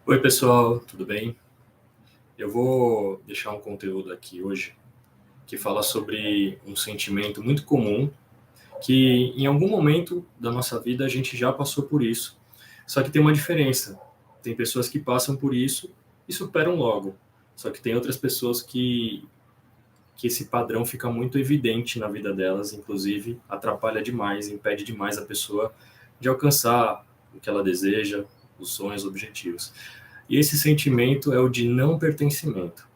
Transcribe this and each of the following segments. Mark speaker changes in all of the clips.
Speaker 1: Oi, pessoal, tudo bem? Eu vou deixar um conteúdo aqui hoje que fala sobre um sentimento muito comum que em algum momento da nossa vida a gente já passou por isso. Só que tem uma diferença. Tem pessoas que passam por isso e superam logo. Só que tem outras pessoas que esse padrão fica muito evidente na vida delas, inclusive atrapalha demais, impede demais a pessoa de alcançar o que ela deseja, os sonhos, os objetivos. E esse sentimento é o de não pertencimento.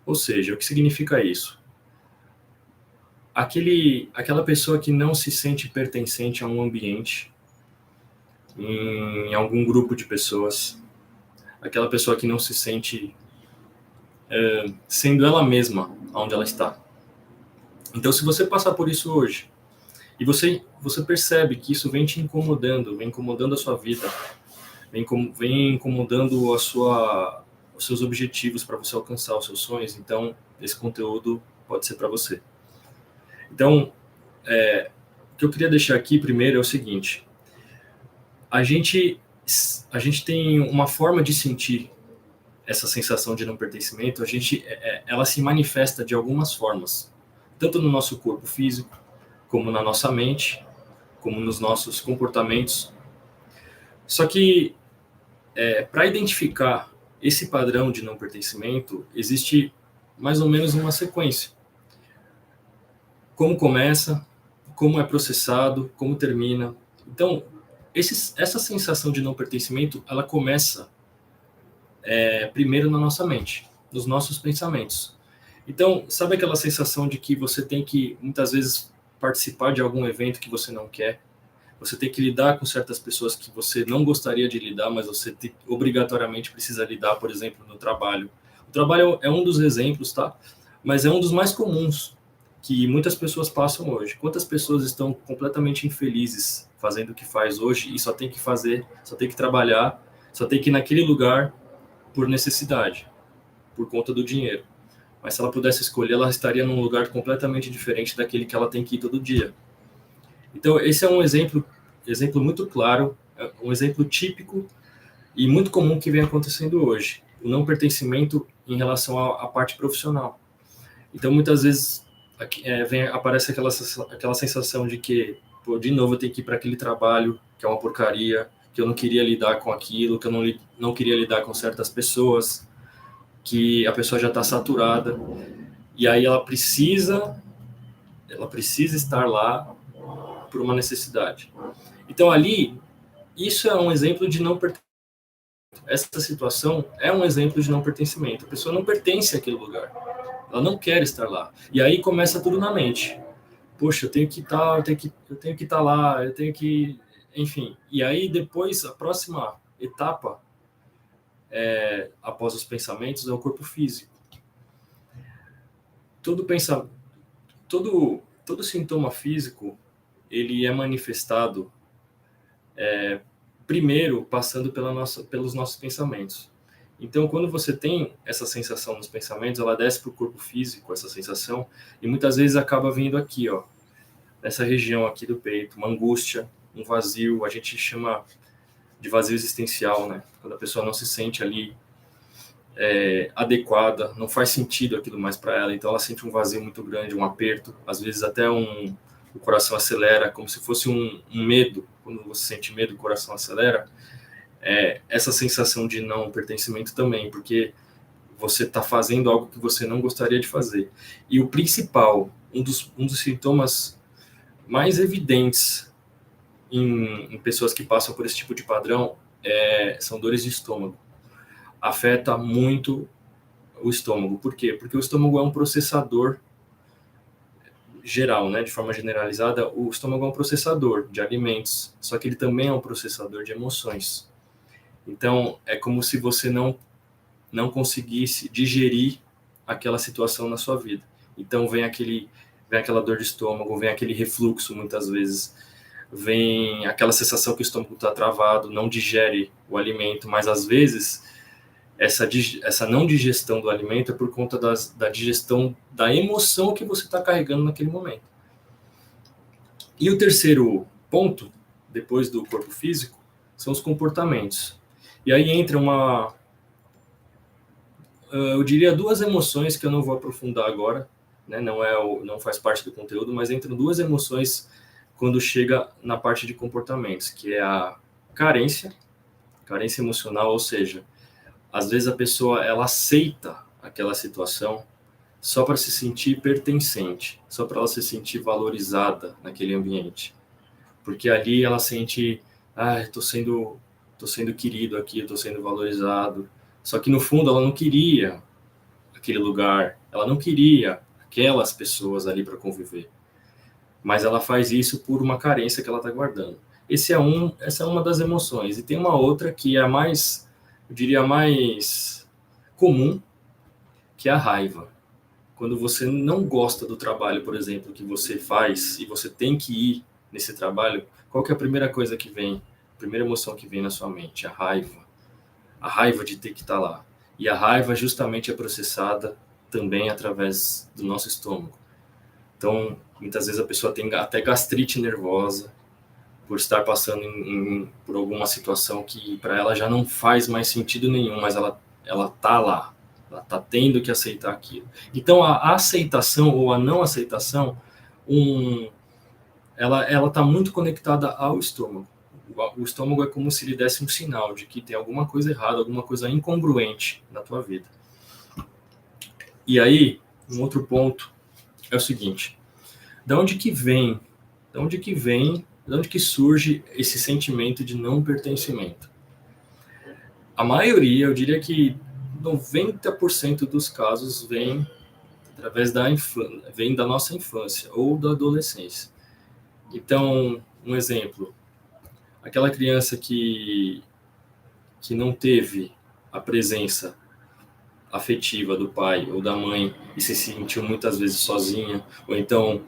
Speaker 1: Ou seja, o que significa isso? Aquela pessoa que não se sente pertencente a um ambiente, em algum grupo de pessoas, aquela pessoa que não se sente sendo ela mesma onde ela está. Então, se você passar por isso hoje, e você percebe que isso vem incomodando a sua vida, vem incomodando os seus objetivos para você alcançar os seus sonhos, então esse conteúdo pode ser para você. Então, o que eu queria deixar aqui primeiro é o seguinte: a gente, a gente tem uma forma de sentir essa sensação de não pertencimento, ela se manifesta de algumas formas, tanto no nosso corpo físico, como na nossa mente, como nos nossos comportamentos. Só que, para identificar esse padrão de não pertencimento, existe mais ou menos uma sequência. Como começa, como é processado, como termina. Então, essa sensação de não pertencimento, ela começa primeiro na nossa mente, nos nossos pensamentos. Então, sabe aquela sensação de que você tem que, muitas vezes, participar de algum evento que você não quer? Você tem que lidar com certas pessoas que você não gostaria de lidar, mas você obrigatoriamente precisa lidar, por exemplo, no trabalho. O trabalho é um dos exemplos, tá? Mas é um dos mais comuns que muitas pessoas passam hoje. Quantas pessoas estão completamente infelizes fazendo o que faz hoje e só tem que fazer, só tem que trabalhar, só tem que ir naquele lugar por necessidade, por conta do dinheiro. Mas se ela pudesse escolher, ela estaria num lugar completamente diferente daquele que ela tem que ir todo dia. Então, esse é um exemplo muito claro, um exemplo típico e muito comum que vem acontecendo hoje. O não pertencimento em relação à parte profissional. Então, muitas vezes, aparece aquela sensação de que, pô, de novo eu tenho que ir para aquele trabalho que é uma porcaria, que eu não queria lidar com aquilo, que eu não queria lidar com certas pessoas, que a pessoa já está saturada, e aí ela precisa estar lá por uma necessidade. Então ali, isso é um exemplo de não pertencimento. Essa situação é um exemplo de não pertencimento. A pessoa não pertence àquele lugar. Ela não quer estar lá. E aí começa tudo na mente. Poxa, eu tenho que estar, eu tenho que estar lá, eu tenho que, enfim. E aí depois a próxima etapa após os pensamentos é o corpo físico. Todo pensamento, todo sintoma físico, ele é manifestado primeiro passando pelos nossos pensamentos. Então, quando você tem essa sensação nos pensamentos, ela desce para o corpo físico, essa sensação, e muitas vezes acaba vindo aqui, ó, nessa região aqui do peito, uma angústia, um vazio, a gente chama de vazio existencial, né? Quando a pessoa não se sente ali adequada, não faz sentido aquilo mais para ela, então ela sente um vazio muito grande, um aperto, às vezes até o coração acelera, como se fosse um medo. Quando você sente medo, o coração acelera. Essa sensação de não pertencimento também, porque você está fazendo algo que você não gostaria de fazer. E o principal, um dos sintomas mais evidentes em pessoas que passam por esse tipo de padrão são dores de estômago. Afeta muito o estômago. Por quê? Porque o estômago é um processador geral, né? De forma generalizada, o estômago é um processador de alimentos, só que ele também é um processador de emoções. Então, é como se você não conseguisse digerir aquela situação na sua vida. Então, vem aquela dor de estômago, vem aquele refluxo, muitas vezes, vem aquela sensação que o estômago está travado, não digere o alimento, mas às vezes essa não digestão do alimento é por conta da digestão da emoção que você está carregando naquele momento. E o terceiro ponto, depois do corpo físico, são os comportamentos. E aí entra eu diria duas emoções que eu não vou aprofundar agora, né? Não faz parte do conteúdo, mas entram duas emoções quando chega na parte de comportamentos, que é a carência emocional, ou seja, às vezes a pessoa ela aceita aquela situação só para se sentir pertencente, só para ela se sentir valorizada naquele ambiente, porque ali ela sente, tô sendo querido aqui, tô sendo valorizado. Só que no fundo ela não queria aquele lugar, ela não queria aquelas pessoas ali para conviver, mas ela faz isso por uma carência que ela está guardando. Essa é uma das emoções. E tem uma outra que é a mais, eu diria, mais comum, que é a raiva. Quando você não gosta do trabalho, por exemplo, que você faz e você tem que ir nesse trabalho, qual que é a primeira coisa que vem, a primeira emoção que vem na sua mente? A raiva. A raiva de ter que estar lá. E a raiva justamente é processada também através do nosso estômago. Então, muitas vezes a pessoa tem até gastrite nervosa por estar passando por alguma situação que para ela já não faz mais sentido nenhum, mas ela tá lá, ela tá tendo que aceitar aquilo. Então, a aceitação ou a não aceitação, ela tá muito conectada ao estômago. O estômago é como se ele desse um sinal de que tem alguma coisa errada, alguma coisa incongruente na tua vida. E aí, um outro ponto é o seguinte: de onde que surge esse sentimento de não pertencimento? A maioria, eu diria que 90% dos casos vem através vem da nossa infância ou da adolescência. Então, um exemplo, aquela criança que não teve a presença afetiva do pai ou da mãe e se sentiu muitas vezes sozinha, ou então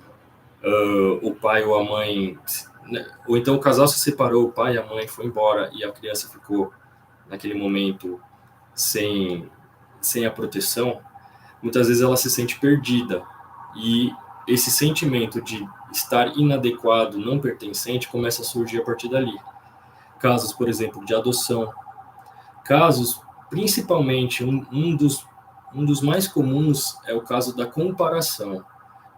Speaker 1: o pai ou a mãe, ou então o casal se separou, o pai e a mãe foi embora e a criança ficou naquele momento sem a proteção, muitas vezes ela se sente perdida, e esse sentimento de estar inadequado, não pertencente, começa a surgir a partir dali. Casos, por exemplo, de adoção, casos, principalmente, um dos mais comuns é o caso da comparação.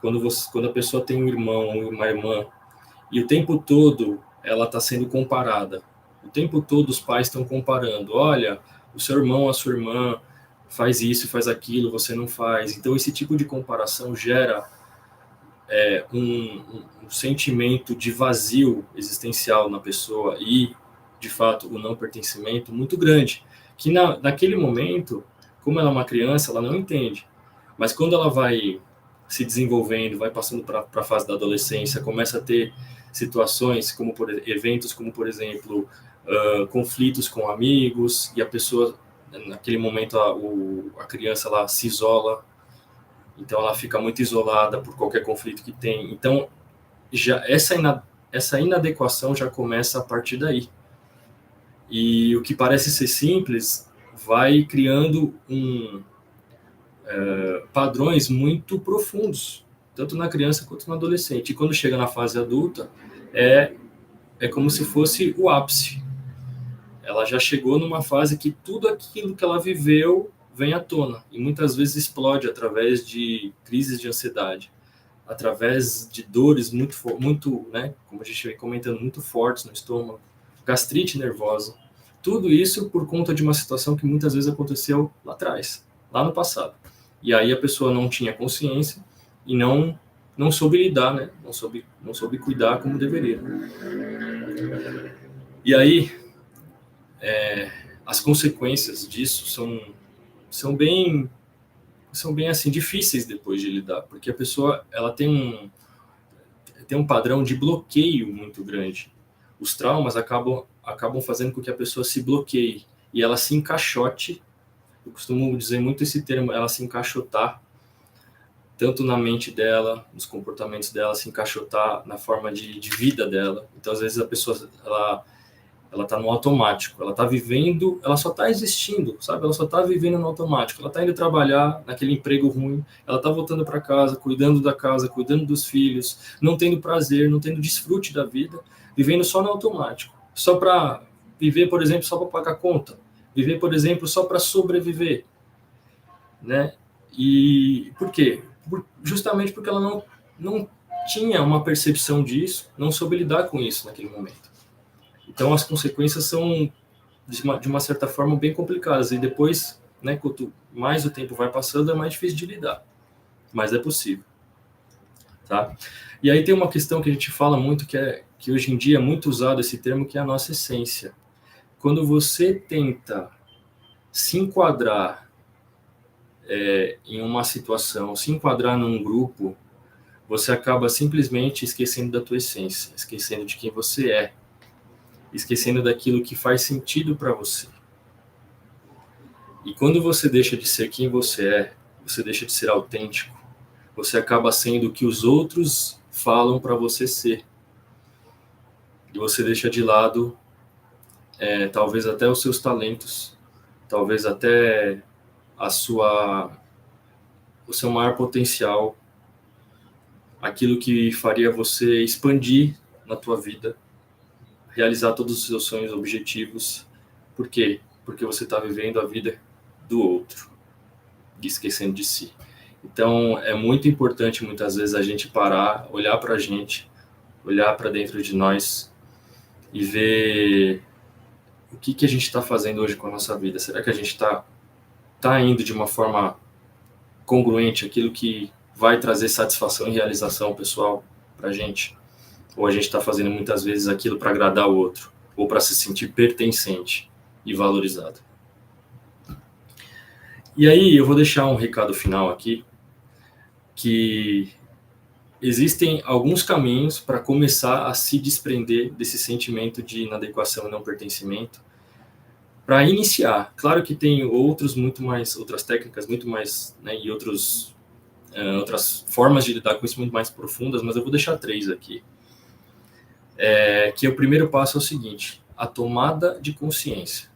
Speaker 1: Quando a pessoa tem um irmão ou uma irmã, e o tempo todo ela está sendo comparada. O tempo todo os pais estão comparando. Olha, o seu irmão, a sua irmã faz isso, faz aquilo, você não faz. Então, esse tipo de comparação gera um sentimento de vazio existencial na pessoa e, de fato, o não pertencimento muito grande. Que naquele momento, como ela é uma criança, ela não entende. Mas quando ela vai se desenvolvendo, vai passando para a fase da adolescência, começa a ter situações, eventos como, por exemplo, conflitos com amigos, e a pessoa, naquele momento, a criança ela se isola, então ela fica muito isolada por qualquer conflito que tem. Então, já essa inadequação já começa a partir daí. E o que parece ser simples vai criando padrões muito profundos, tanto na criança quanto no adolescente. E quando chega na fase adulta, é como se fosse o ápice. Ela já chegou numa fase que tudo aquilo que ela viveu vem à tona, e muitas vezes explode através de crises de ansiedade, através de dores muito, né, como a gente vem comentando, muito fortes no estômago, gastrite nervosa. Tudo isso por conta de uma situação que muitas vezes aconteceu lá atrás, lá no passado. E aí a pessoa não tinha consciência e não soube lidar, né? Não soube cuidar como deveria. E aí as consequências disso são bem assim difíceis depois de lidar, porque a pessoa ela tem um padrão de bloqueio muito grande. Os traumas acabam fazendo com que a pessoa se bloqueie e ela se encaixote. Eu costumo dizer muito esse termo, ela se encaixotar, tanto na mente dela, nos comportamentos dela, se encaixotar na forma de vida dela. Então, às vezes, a pessoa, ela tá no automático, ela tá vivendo, ela só tá existindo, sabe? Ela só tá vivendo no automático. Ela tá indo trabalhar naquele emprego ruim, ela tá voltando para casa, cuidando da casa, cuidando dos filhos, não tendo prazer, não tendo desfrute da vida, vivendo só no automático. Só para viver, por exemplo, só para pagar conta. Viver, por exemplo, só para sobreviver, né? E por quê? Justamente porque ela não tinha uma percepção disso, não soube lidar com isso naquele momento. Então as consequências são, de uma certa forma, bem complicadas. E depois, né, quanto mais o tempo vai passando, é mais difícil de lidar. Mas é possível. Tá? E aí tem uma questão que a gente fala muito, que hoje em dia é muito usado esse termo, que é a nossa essência. Quando você tenta se enquadrar em uma situação, se enquadrar num grupo, você acaba simplesmente esquecendo da tua essência, esquecendo de quem você é, esquecendo daquilo que faz sentido para você. E quando você deixa de ser quem você é, você deixa de ser autêntico, você acaba sendo o que os outros falam para você ser. E você deixa de lado, talvez até os seus talentos, talvez até o seu maior potencial, aquilo que faria você expandir na tua vida, realizar todos os seus sonhos, objetivos. Por quê? Porque você está vivendo a vida do outro, e esquecendo de si. Então, é muito importante, muitas vezes, a gente parar, olhar para a gente, olhar para dentro de nós e ver o que a gente está fazendo hoje com a nossa vida. Será que a gente está indo de uma forma congruente aquilo que vai trazer satisfação e realização pessoal para a gente? Ou a gente está fazendo muitas vezes aquilo para agradar o outro, ou para se sentir pertencente e valorizado? E aí eu vou deixar um recado final aqui, que existem alguns caminhos para começar a se desprender desse sentimento de inadequação e não pertencimento, para iniciar. Claro que tem outras técnicas muito mais, né, e outras formas de lidar com isso muito mais profundas, mas eu vou deixar 3 aqui. Que o primeiro passo é o seguinte: a tomada de consciência.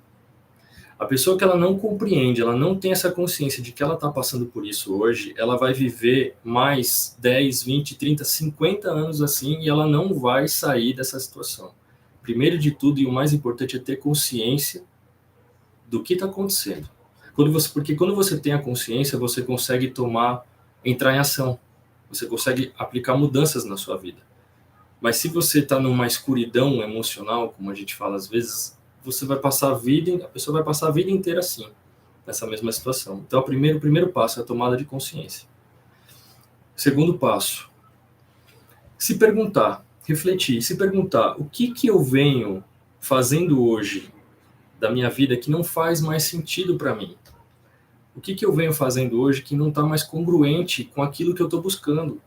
Speaker 1: A pessoa que ela não compreende, ela não tem essa consciência de que ela está passando por isso hoje, ela vai viver mais 10, 20, 30, 50 anos assim, e ela não vai sair dessa situação. Primeiro de tudo, e o mais importante, é ter consciência do que está acontecendo. Porque quando você tem a consciência, você consegue entrar em ação. Você consegue aplicar mudanças na sua vida. Mas se você está numa escuridão emocional, como a gente fala às vezes, a pessoa vai passar a vida inteira assim, nessa mesma situação. Então, o primeiro passo é a tomada de consciência. Segundo passo, se perguntar, refletir, se perguntar: o que eu venho fazendo hoje da minha vida que não faz mais sentido para mim? O que eu venho fazendo hoje que não está mais congruente com aquilo que eu estou buscando?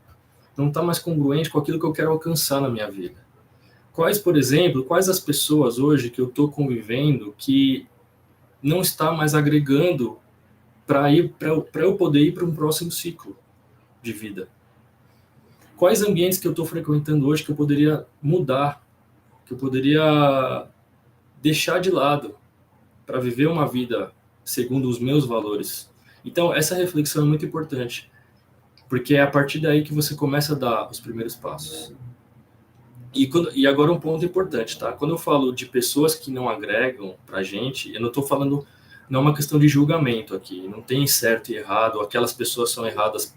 Speaker 1: Não está mais congruente com aquilo que eu quero alcançar na minha vida? Quais as pessoas hoje que eu estou convivendo que não está mais agregando para eu poder ir para um próximo ciclo de vida? Quais ambientes que eu estou frequentando hoje que eu poderia mudar, que eu poderia deixar de lado para viver uma vida segundo os meus valores? Então, essa reflexão é muito importante, porque é a partir daí que você começa a dar os primeiros passos. E agora um ponto importante, tá? Quando eu falo de pessoas que não agregam pra gente, eu não estou falando, não é uma questão de julgamento aqui, não tem certo e errado, aquelas pessoas são erradas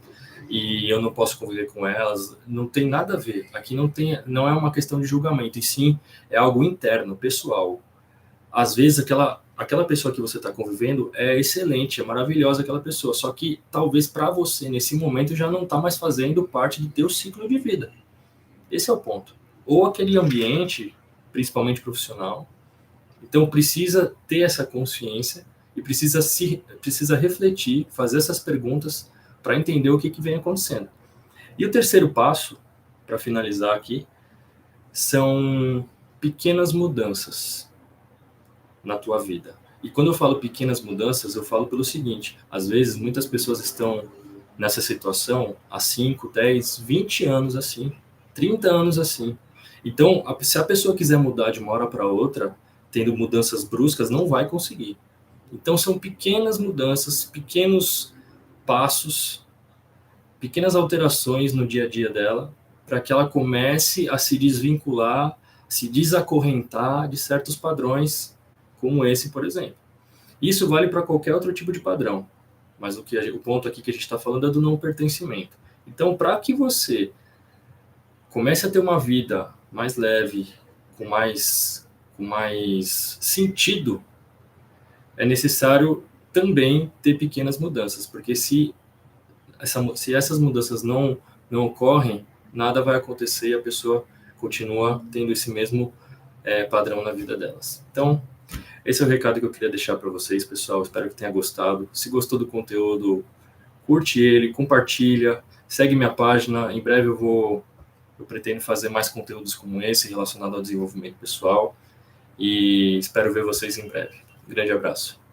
Speaker 1: e eu não posso conviver com elas, não tem nada a ver. Aqui não é uma questão de julgamento, e sim é algo interno, pessoal. Às vezes aquela pessoa que você está convivendo é excelente, é maravilhosa aquela pessoa, só que talvez para você nesse momento já não está mais fazendo parte do teu ciclo de vida. Esse é o ponto. Ou aquele ambiente, principalmente profissional. Então precisa ter essa consciência e precisa refletir, fazer essas perguntas para entender o que vem acontecendo. E o terceiro passo, para finalizar aqui, são pequenas mudanças na tua vida. E quando eu falo pequenas mudanças, eu falo pelo seguinte: às vezes muitas pessoas estão nessa situação há 5, 10, 20 anos assim, 30 anos assim. Então, se a pessoa quiser mudar de uma hora para outra, tendo mudanças bruscas, não vai conseguir. Então, são pequenas mudanças, pequenos passos, pequenas alterações no dia a dia dela, para que ela comece a se desvincular, se desacorrentar de certos padrões, como esse, por exemplo. Isso vale para qualquer outro tipo de padrão, mas o ponto aqui que a gente está falando é do não pertencimento. Então, para que você comece a ter uma vida mais leve, com mais sentido, é necessário também ter pequenas mudanças, porque se essas mudanças não ocorrem, nada vai acontecer e a pessoa continua tendo esse mesmo padrão na vida delas. Então, esse é o recado que eu queria deixar para vocês, pessoal. Espero que tenha gostado. Se gostou do conteúdo, curte ele, compartilha, segue minha página. Em breve eu pretendo fazer mais conteúdos como esse relacionado ao desenvolvimento pessoal e espero ver vocês em breve. Um grande abraço.